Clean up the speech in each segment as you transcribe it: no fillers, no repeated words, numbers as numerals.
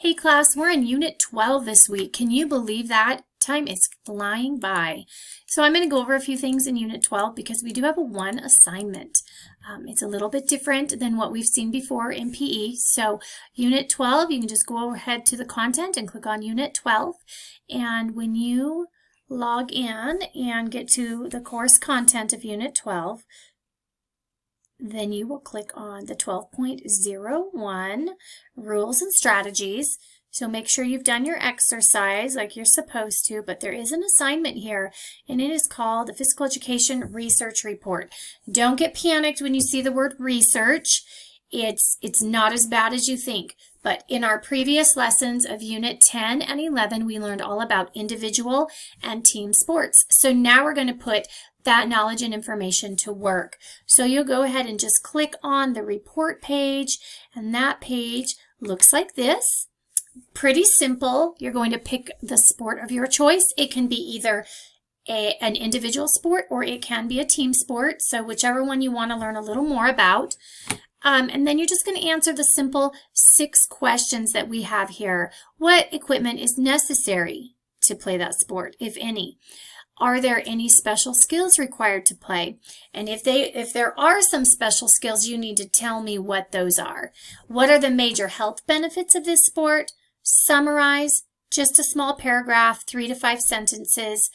Hey class, we're in Unit 12 this week. Can you believe that? Time is flying by. So I'm going to go over a few things in Unit 12 because we do have one assignment. It's a little bit different than what we've seen before in PE. So Unit 12, you can just go ahead to the content and click on Unit 12. And when you log in and get to the course content of Unit 12, then you will click on the 12.01 Rules and Strategies. So make sure you've done your exercise like you're supposed to, but there is an assignment here, and it is called the Physical Education Research Report. Don't get panicked when you see the word research. It's not as bad as you think. But in our previous lessons of Unit 10 and 11, we learned all about individual and team sports. So now we're going to put that knowledge and information to work. So you'll go ahead and just click on the report page, and that page looks like this. Pretty simple. You're going to pick the sport of your choice. It can be either an individual sport or it can be a team sport. So whichever one you want to learn a little more about. And then you're just going to answer the simple 6 questions that we have here. What equipment is necessary to play that sport, if any? Are there any special skills required to play? And if there are some special skills, you need to tell me what those are. What are the major health benefits of this sport? Summarize just a small paragraph, 3 to 5 sentences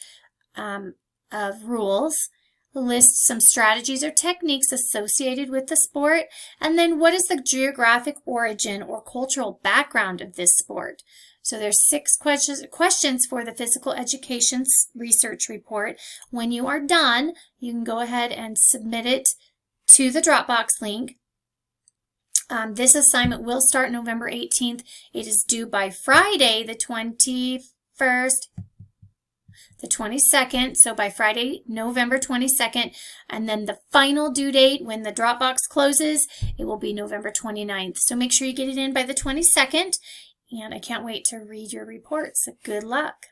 of rules. List some strategies or techniques associated with the sport, and then what is the geographic origin or cultural background of this sport? So there's 6 questions for the Physical Education Research Report. When you are done, you can go ahead and submit it to the Dropbox link. This assignment will start November 18th. It is due by Friday, the 21st. The 22nd, so by Friday, November 22nd, and then the final due date when the Dropbox closes, it will be November 29th. So make sure you get it in by the 22nd, and I can't wait to read your reports. Good luck.